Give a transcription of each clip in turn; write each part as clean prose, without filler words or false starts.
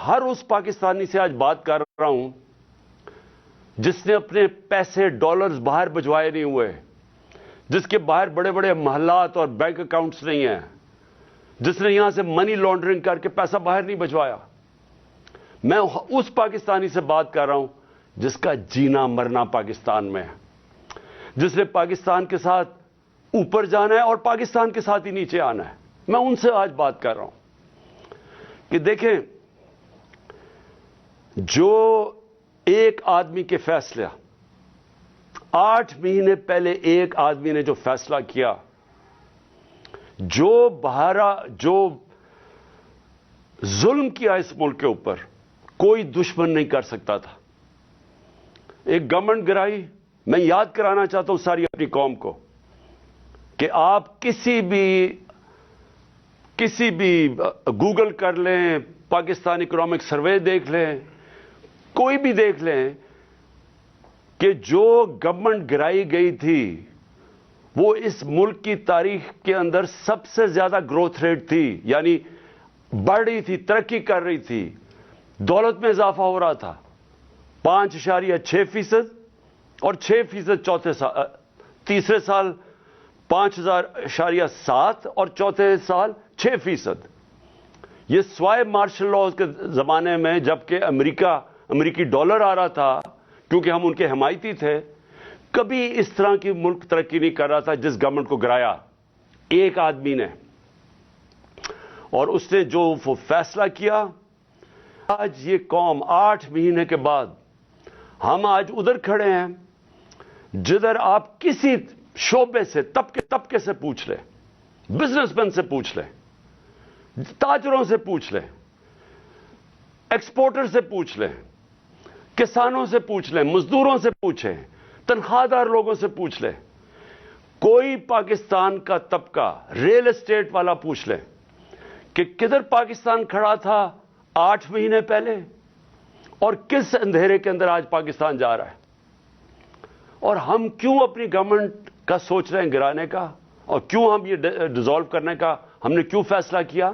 हर उस पाकिस्तानी से आज बात कर रहा हूं जिसने अपने पैसे डॉलर्स बाहर भिजवाए नहीं हुए, जिसके बाहर बड़े बड़े महल्लात और बैंक अकाउंट्स नहीं हैं, जिसने यहां से मनी लॉन्ड्रिंग करके पैसा बाहर नहीं भिजवाया। मैं उस पाकिस्तानी से बात कर रहा हूं जिसका जीना मरना पाकिस्तान में है, जिसने पाकिस्तान के साथ ऊपर जाना है और पाकिस्तान के साथ ही नीचे आना है। मैं उनसे आज बात कर रहा हूं कि देखें, जो एक आदमी के फैसले 8 महीने पहले एक आदमी ने जो फैसला किया, जो जुल्म किया इस मुल्क के ऊपर, कोई दुश्मन नहीं कर सकता था। एक गवर्नमेंट गिराई। मैं याद कराना चाहता हूं सारी अपनी कौम को कि आप किसी भी गूगल कर लें, पाकिस्तान इकोनॉमिक सर्वे देख लें, कोई भी देख लें कि जो गवर्नमेंट गिराई गई थी वो इस मुल्क की तारीख के अंदर सबसे ज्यादा ग्रोथ रेट थी, यानी बढ़ रही थी, तरक्की कर रही थी, दौलत में इजाफा हो रहा था। 5.6% और 6% तीसरे साल 5.7 और चौथे साल 6%। ये स्वाय मार्शल लॉ के जमाने में, जबकि अमेरिकी डॉलर आ रहा था क्योंकि हम उनके हिमायती थे, कभी इस तरह की मुल्क तरक्की नहीं कर रहा था जिस गवर्नमेंट को गिराया एक आदमी ने। और उसने जो वो फैसला किया, आज ये कौम 8 महीने के बाद हम आज उधर खड़े हैं जिधर आप किसी शोबे से, तबके से पूछ ले, बिजनेसमैन से पूछ ले, ताजरों से पूछ ले, एक्सपोर्टर से पूछ ले, किसानों से पूछ ले, मजदूरों से पूछे, तनख्वाहदार लोगों से पूछ ले, कोई पाकिस्तान का तबका, रियल एस्टेट वाला पूछ ले कि किधर पाकिस्तान खड़ा था 8 महीने पहले और किस अंधेरे के अंदर आज पाकिस्तान जा रहा है। और हम क्यों अपनी गवर्नमेंट का सोच रहे हैं गिराने का, और क्यों हम ये डिसॉल्व करने का हमने क्यों फैसला किया?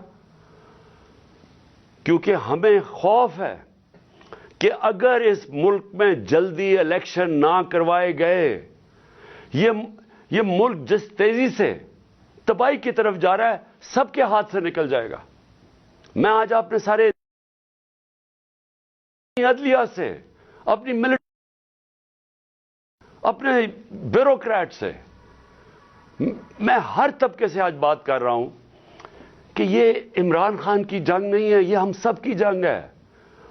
क्योंकि हमें खौफ है कि अगर इस मुल्क में जल्दी इलेक्शन ना करवाए गए, ये मुल्क जिस तेजी से तबाही की तरफ जा रहा है, सबके हाथ से निकल जाएगा। मैं आज अपने सारे अदलिया से, अपनी मिलिट्री, अपने ब्यूरोक्रेट से, मैं हर तबके से आज बात कर रहा हूं कि ये इमरान खान की जंग नहीं है, ये हम सब की जंग है।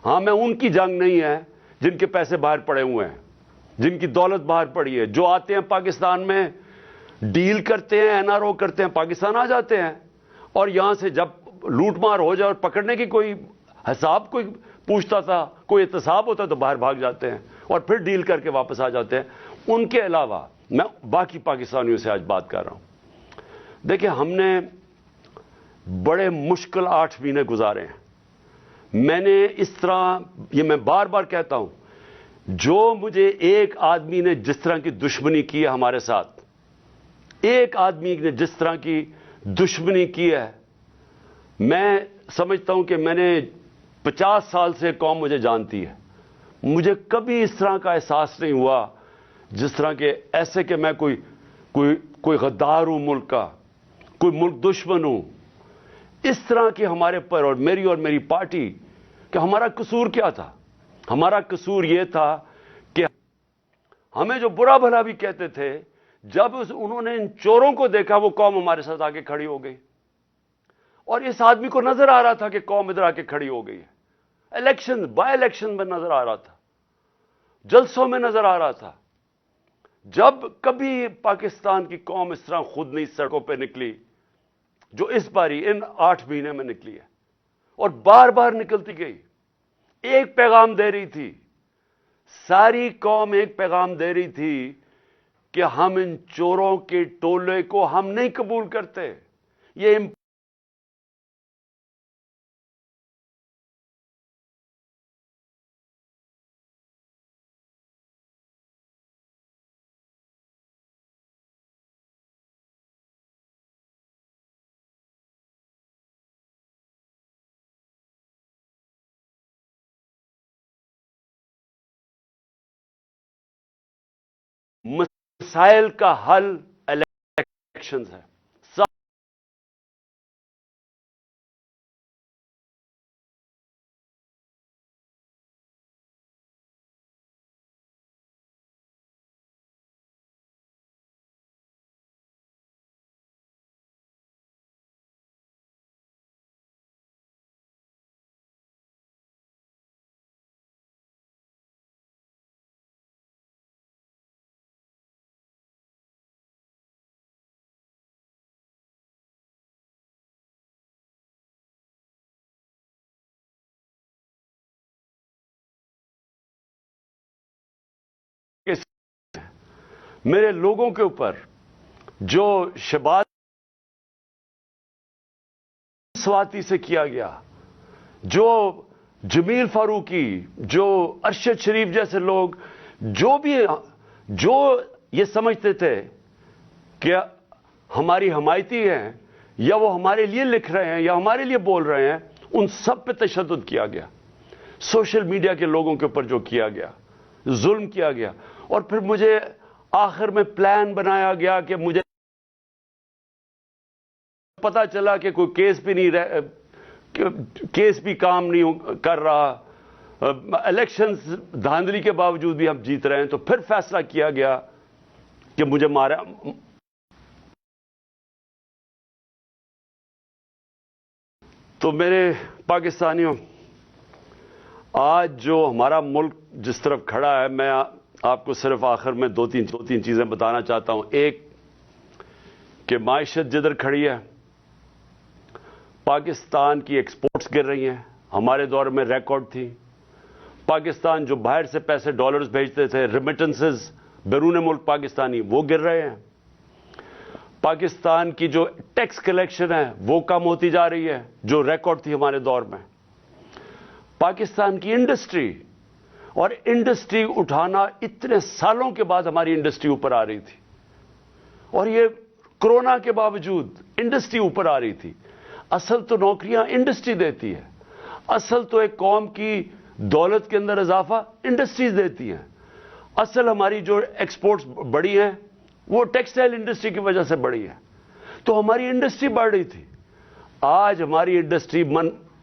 हां, मैं उनकी जंग नहीं है जिनके पैसे बाहर पड़े हुए हैं, जिनकी दौलत बाहर पड़ी है, जो आते हैं पाकिस्तान में, डील करते हैं, एनआरओ करते हैं, पाकिस्तान आ जाते हैं और यहां से जब लूटमार हो जाए और पकड़ने की कोई हिसाब कोई पूछता था, कोई एहतसाब होता तो बाहर भाग जाते हैं और फिर डील करके वापस आ जाते हैं। उनके अलावा मैं बाकी पाकिस्तानियों से आज बात कर रहा हूं। देखिए, हमने बड़े मुश्किल 8 महीने गुजारे हैं। मैंने इस तरह, ये मैं बार बार कहता हूं, जो मुझे एक आदमी ने जिस तरह की दुश्मनी की है हमारे साथ, एक आदमी ने जिस तरह की दुश्मनी की है, मैं समझता हूं कि मैंने 50 साल से कौम मुझे जानती है, मुझे कभी इस तरह का एहसास नहीं हुआ जिस तरह के ऐसे कि मैं कोई गद्दार हूं मुल्क का, कोई मुल्क दुश्मन हूं। इस तरह की हमारे पर और मेरी पार्टी, कि हमारा कसूर क्या था? हमारा कसूर यह था कि हमें जो बुरा भला भी कहते थे, जब उन्होंने इन चोरों को देखा, वो कौम हमारे साथ आके खड़ी हो गई। और इस आदमी को नजर आ रहा था कि कौम इधर आके खड़ी हो गई है। इलेक्शन, बाय इलेक्शन में नजर आ रहा था, जलसों में नजर आ रहा था। जब कभी पाकिस्तान की कौम इस तरह खुद नहीं सड़कों पे निकली जो इस बारी इन 8 महीने में निकली है, और बार बार निकलती गई, एक पैगाम दे रही थी, सारी कौम एक पैगाम दे रही थी कि हम इन चोरों के टोले को हम नहीं कबूल करते। ये مسائل کا حل الیکشنز ہے. میرے لوگوں کے اوپر جو شباب سواتی سے کیا گیا، جو جمیل فاروقی، جو ارشد شریف جیسے لوگ جو یہ سمجھتے تھے کہ ہماری حمایتی ہیں یا وہ ہمارے لیے لکھ رہے ہیں یا ہمارے لیے بول رہے ہیں، ان سب پہ تشدد کیا گیا. سوشل میڈیا کے لوگوں کے اوپر جو کیا گیا، ظلم کیا گیا. اور پھر مجھے آخر میں پلان بنایا گیا کہ مجھے پتا چلا کہ کوئی کیس بھی کام نہیں کر رہا، الیکشنز دھاندلی کے باوجود بھی ہم جیت رہے ہیں، تو پھر فیصلہ کیا گیا کہ مجھے مارا. تو میرے پاکستانیوں، آج جو ہمارا ملک جس طرف کھڑا ہے، میں آپ کو صرف آخر میں دو تین چیزیں بتانا چاہتا ہوں. ایک کہ معیشت جدھر کھڑی ہے، پاکستان کی ایکسپورٹس گر رہی ہیں، ہمارے دور میں ریکارڈ تھی. پاکستان جو باہر سے پیسے ڈالرز بھیجتے تھے، ریمیٹنسز بیرون ملک پاکستانی، وہ گر رہے ہیں. پاکستان کی جو ٹیکس کلیکشن ہے وہ کم ہوتی جا رہی ہے، جو ریکارڈ تھی ہمارے دور میں. پاکستان کی انڈسٹری، اور انڈسٹری اٹھانا اتنے سالوں کے بعد ہماری انڈسٹری اوپر آ رہی تھی، اور یہ کرونا کے باوجود انڈسٹری اوپر آ رہی تھی. اصل تو نوکریاں انڈسٹری دیتی ہے، اصل تو ایک قوم کی دولت کے اندر اضافہ انڈسٹریز دیتی ہیں. اصل ہماری جو ایکسپورٹس بڑی ہیں وہ ٹیکسٹائل انڈسٹری کی وجہ سے بڑی ہے. تو ہماری انڈسٹری بڑھ رہی تھی. آج ہماری انڈسٹری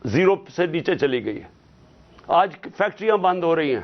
زیرو سے نیچے چلی گئی ہے. آج فیکٹریاں بند ہو رہی ہیں.